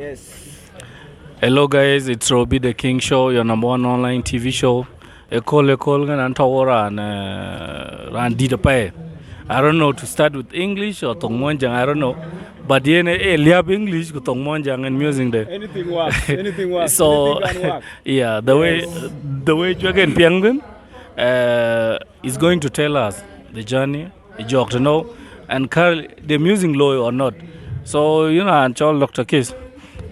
Yes. Hello guys, it's Robbie the King Show, your number one online TV show. A call and Tawara and Randy Pay. I don't know to start with English or Tongmonjang, I don't know. But the liab English with Tongmonjang and music there. Anything works. Anything works. So Anything can work. yeah, Yes. the way Jagan Piangun is going to tell us the journey, the joke to know, and the music law or not. So and Dr. Kiss,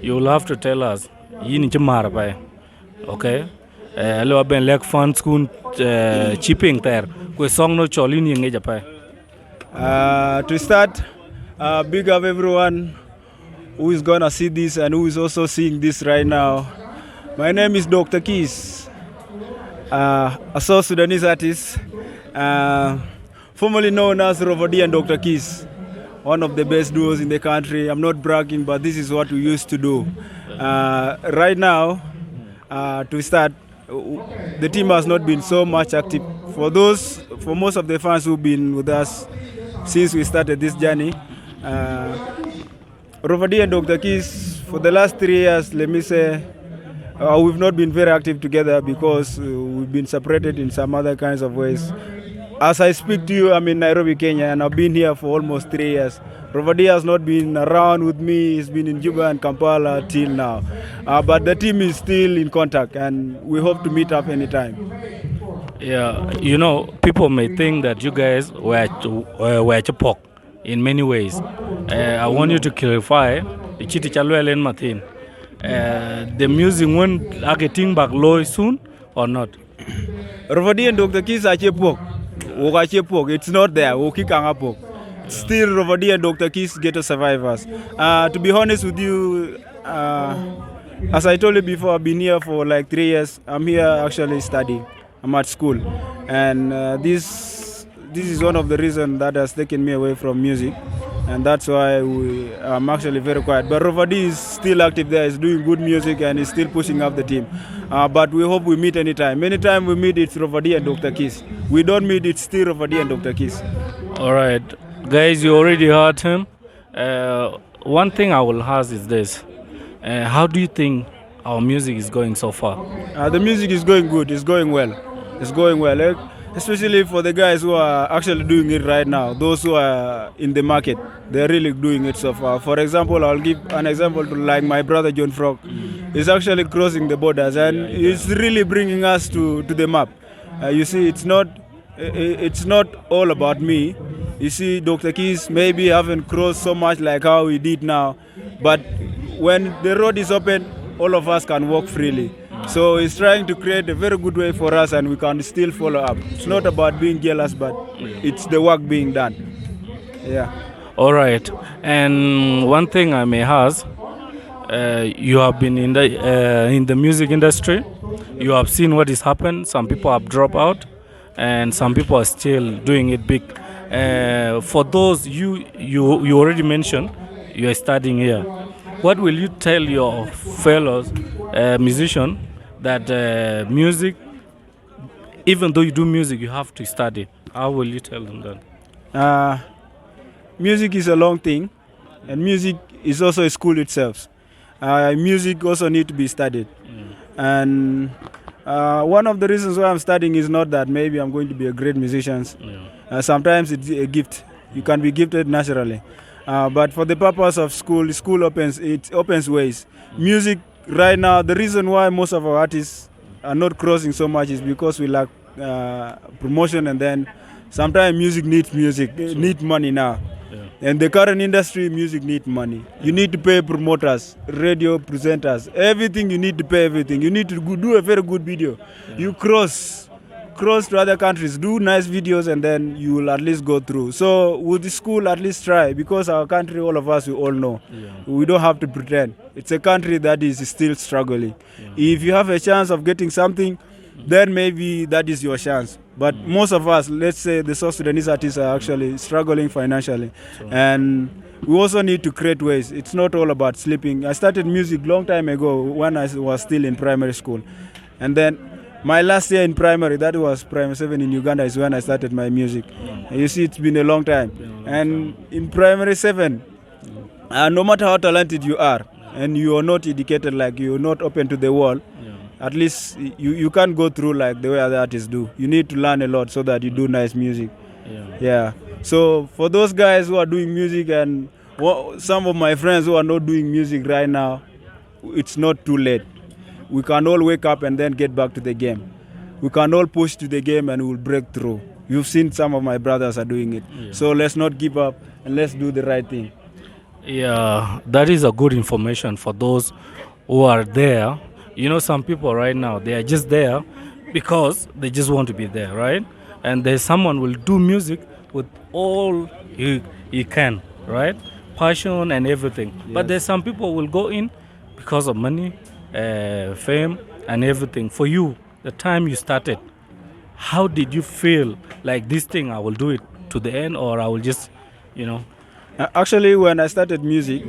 you will have to tell us. Yin chamar pa, okay? Hello, ben lek fan school chipping there. Kwe song no cholin yung eja pa. To start, big up everyone who is gonna see this and who is also seeing this right now. My name is Dr. Keys, a South Sudanese artist, formerly known as Rovodi and Dr. Keys, one of the best duos in the country. I'm not bragging, but this is what we used to do. Right now, to start, the team has not been so much active. For most of the fans who've been with us since we started this journey, Rovadi and Dr. Keys, for the last 3 years, let me say, we've not been very active together because we've been separated in some other kinds of ways. As I speak to you, I'm in Nairobi, Kenya, and I've been here for almost 3 years. Rovadi has not been around with me. He's been in Juba and Kampala till now. But the team is still in contact, and we hope to meet up anytime. Yeah, people may think that you guys were chapok in many ways. I want you to clarify the chiti chalwelen Martin. The music won't getting back low soon or not? Rovadi and Dr. Keys are chapok. It's not there. Still, Rovadi and Dr. Keys get to survive us. To be honest with you, as I told you before, I've been here for like 3 years. I'm here actually studying. I'm at school, and this is one of the reasons that has taken me away from music, and that's why I'm actually very quiet. But Rovadi is still active there. He's doing good music and he's still pushing up the team. But we hope we meet anytime. Anytime we meet, it's Rovadi and Dr. Keys. We don't meet, it's still Rovadi and Dr. Keys. All right, guys, you already heard him. One thing I will ask is this: how do you think our music is going so far? The music is going good. It's going well. It's going well, especially for the guys who are actually doing it right now. Those who are in the market, they're really doing it so far. For example, I'll give an example to like my brother John Frog. He's actually crossing the borders, and it's really bringing us to the map. You see, it's not all about me. You see, Dr. Keys maybe haven't crossed so much like how he did now, but when the road is open, all of us can walk freely. So he's trying to create a very good way for us, and we can still follow up. It's not about being jealous, but it's the work being done. Yeah. All right. And one thing I may ask, you have been in the music industry. You have seen what has happened. Some people have dropped out, and some people are still doing it big. For those you already mentioned, you are studying here. What will you tell your fellows musicians that music, even though you do music, you have to study? How will you tell them that? Music is a long thing, and music is also a school itself. Music also need to be studied. And one of the reasons why I'm studying is not that maybe I'm going to be a great musician. Sometimes it's a gift. You can be gifted naturally. But for the purpose of school opens ways. Music right now, the reason why most of our artists are not crossing so much is because we lack promotion, and then sometimes music needs money now. Yeah. And the current industry, music needs money. You need to pay promoters, radio presenters, everything. You need to pay everything. You need to do a very good video. Yeah. You cross to other countries, do nice videos, and then you will at least go through. So with the school, at least try, because our country, all of us, we all know. Yeah. We don't have to pretend. It's a country that is still struggling. Yeah. If you have a chance of getting something, then maybe that is your chance. But most of us, let's say the South Sudanese artists, are actually struggling financially. Sure. And we also need to create ways. It's not all about sleeping. I started music long time ago when I was still in primary school. And then my last year in primary, that was primary 7 in Uganda, is when I started my music. You see, it's been a long time. And in primary 7, no matter how talented you are, and you are not educated, like you're not open to the world, at least you can't go through like the way other artists do. You need to learn a lot so that you do nice music. Yeah. So for those guys who are doing music and some of my friends who are not doing music right now, it's not too late. We can all wake up and then get back to the game. We can all push to the game and we'll break through. You've seen some of my brothers are doing it. So let's not give up and let's do the right thing. Yeah, that is a good information for those who are there. You know, some people right now, they are just there because they just want to be there, right? And there's someone will do music with all he can, right? Passion and everything. But there's some people will go in because of money, fame, and everything. For you, the time you started, how did you feel like this thing, I will do it to the end, or I will just, you know? Actually, when I started music,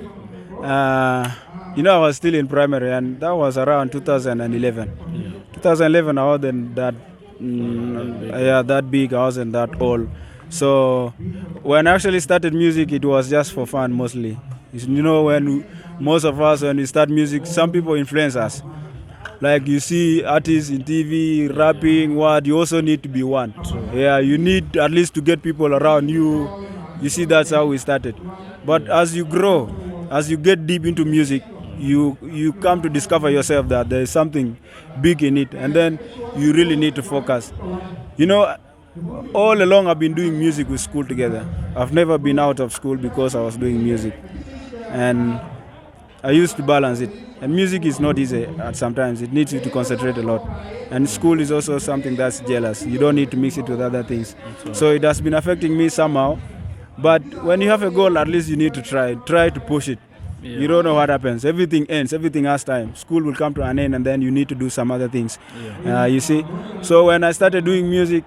I was still in primary, and that was around 2011. 2011, I wasn't that, that big. I wasn't that old. So when I actually started music, it was just for fun mostly. When most of us, when we start music, some people influence us. Like you see artists in TV rapping, you also need to be one. Yeah, you need at least to get people around you. You see, that's how we started. But as you grow, as you get deep into music, you come to discover yourself that there is something big in it, and then you really need to focus. All along I've been doing music with school together. I've never been out of school because I was doing music, and I used to balance it. And music is not easy sometimes. It needs you to concentrate a lot. And school is also something that's jealous. You don't need to mix it with other things. So it has been affecting me somehow. But when you have a goal, at least you need to try to push it. You don't know what happens. Everything ends. Everything has time. School will come to an end, and then you need to do some other things. You see. So when I started doing music,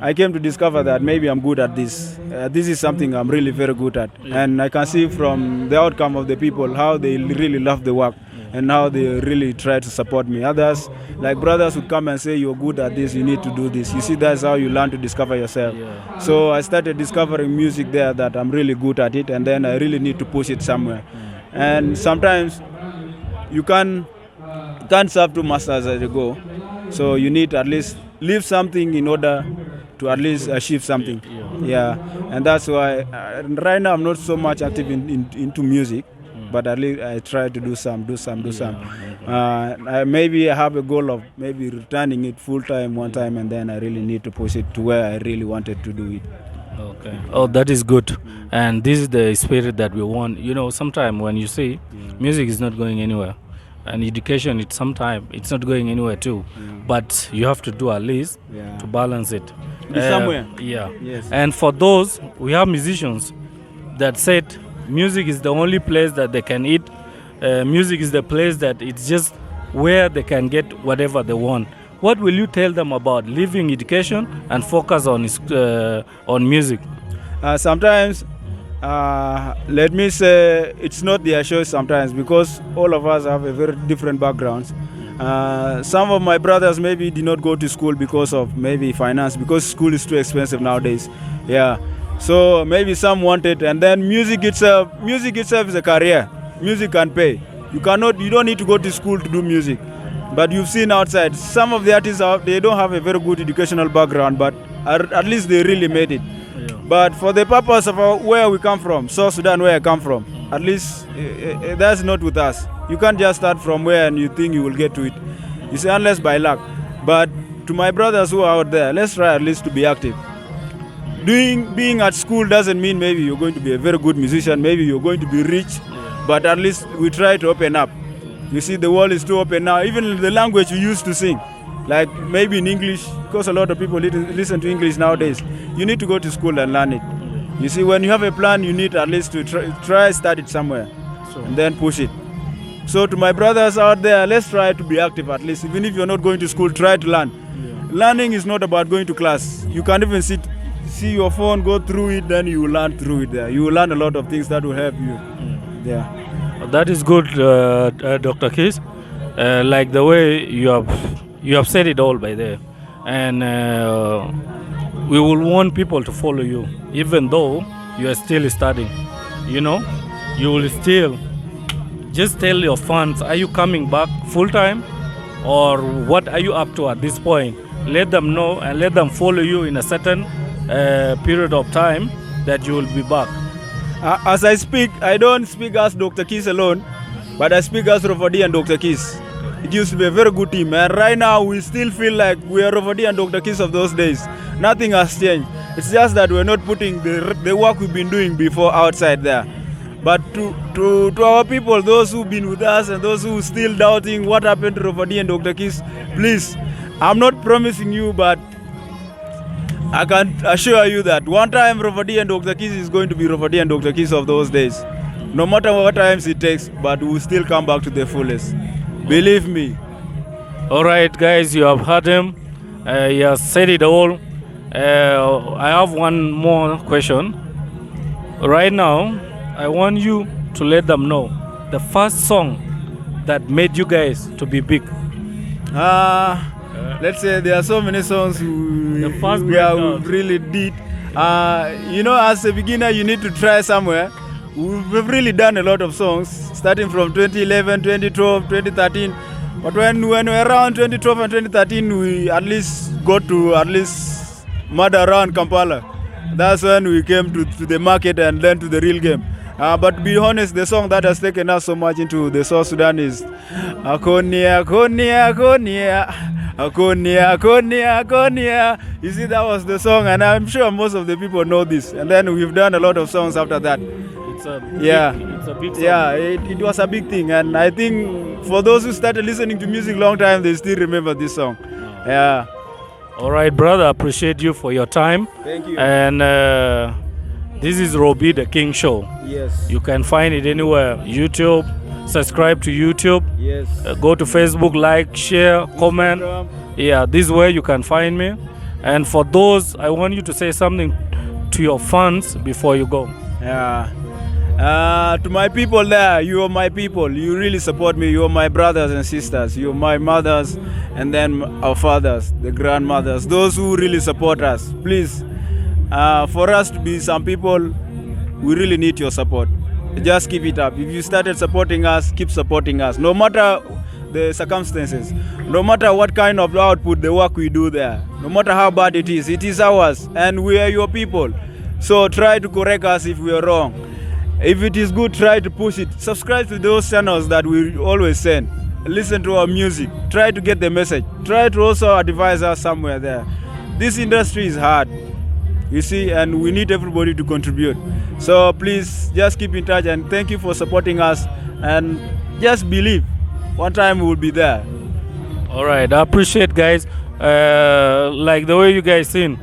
I came to discover that maybe I'm good at this. This is something I'm really very good at. And I can see from the outcome of the people how they really love the work and how they really try to support me. Others, like brothers, would come and say, you're good at this, you need to do this. You see, that's how you learn to discover yourself. So I started discovering music there that I'm really good at it, and then I really need to push it somewhere. And sometimes you can't serve two masters as you go. So you need to at least leave something in order to at least achieve something. And that's why right now I'm not so much active into music, but at least I try to do some. Maybe I have a goal of maybe returning it full time one time, and then I really need to push it to where I really wanted to do it. Okay. Oh, that is good. And this is the spirit that we want. Sometimes when you see music is not going anywhere, and education, it's not going anywhere too. But you have to do at least to balance it. Somewhere. Yes. And for those, we have musicians that said music is the only place that they can eat. Music is the place that it's just where they can get whatever they want. What will you tell them about leaving education and focus on music? Sometimes, let me say, it's not their choice sometimes, because all of us have a very different backgrounds. Some of my brothers maybe did not go to school because of maybe finance, because school is too expensive nowadays. So maybe some wanted, and then music itself is a career. Music can pay. You don't need to go to school to do music. But you've seen outside, some of the artists, they don't have a very good educational background, but at least they really made it. But for the purpose of where we come from, South Sudan, where I come from, at least that's not with us. You can't just start from where and you think you will get to it. You see, unless by luck. But to my brothers who are out there, let's try at least to be active. Being at school doesn't mean maybe you're going to be a very good musician, maybe you're going to be rich, but at least we try to open up. You see, the world is too open now. Even the language we used to sing, like maybe in English, because a lot of people listen to English nowadays, you need to go to school and learn it. You see, when you have a plan, you need at least to try start it somewhere and then push it. So to my brothers out there, let's try to be active at least. Even if you're not going to school, try to learn. Learning is not about going to class. You can even see your phone, go through it, then you will learn through it there. You will learn a lot of things that will help you. That is good, Dr. Keys. Like the way you have said it all by there. And we will want people to follow you, even though you are still studying. You will still just tell your fans, are you coming back full time, or what are you up to at this point? Let them know and let them follow you in a certain period of time that you will be back. As I speak, I don't speak as Dr. Kiss alone, but I speak as Rofadi and Dr. Kiss. It used to be a very good team, and right now we still feel like we are Rofadi and Dr. Kiss of those days. Nothing has changed. It's just that we're not putting the work we've been doing before outside there. But to our people, those who've been with us and those who still doubting what happened to Rofadi and Dr. Kiss, please, I'm not promising you, but I can assure you that one time Rofadi and Dr. Kiss is going to be Rofadi and Dr. Kiss of those days. No matter what times it takes, but we'll still come back to the fullest. Believe me. All right, guys, you have heard him. He has said it all. I have one more question. Right now, I want you to let them know the first song that made you guys to be big. Let's say there are so many songs we really did. As a beginner, you need to try somewhere. We've really done a lot of songs, starting from 2011, 2012, 2013. But when we're around 2012 and 2013, we at least got to mud around Kampala. That's when we came to the market and then to the real game. But to be honest, the song that has taken us so much into the South Sudan is Akonia, Akonia, Akonia. Akonia, Akonia, Akonia. You see, that was the song, and I'm sure most of the people know this. And then we've done a lot of songs after that. It's a big song. Yeah, it was a big thing, and I think for those who started listening to music long time, they still remember this song. Yeah. All right, brother. Appreciate you for your time. Thank you. And this is Robbie the King Show. Yes. You can find it anywhere. YouTube. Subscribe to YouTube. Yes. Go to Facebook, like, share, comment. Yeah, this is where you can find me. And for those, I want you to say something to your fans before you go. Yeah. To my people there, you are my people. You really support me. You are my brothers and sisters. You are my mothers, and then our fathers, the grandmothers, those who really support us. Please, for us to be some people, we really need your support. Just keep it up. If you started supporting us, keep supporting us. No matter the circumstances, no matter what kind of output the work we do there, no matter how bad it is ours, and we are your people. So try to correct us if we are wrong. If it is good, try to push it. Subscribe to those channels that we always send. Listen to our music. Try to get the message. Try to also advise us somewhere there. This industry is hard, you see, and we need everybody to contribute. So please just keep in touch, and thank you for supporting us, and just believe one time we will be there. All right, I appreciate, guys. Like the way you guys sing,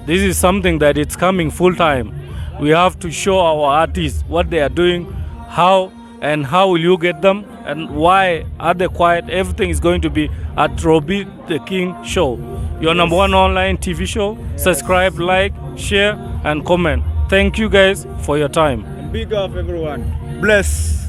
this is something that it's coming full time. We have to show our artists what they are doing, how will you get them, and why are they quiet. Everything is going to be at Robbie the King Show, your number one online TV show. Yes. Subscribe, like, share, and comment. Thank you guys for your time. And big up everyone. Bless.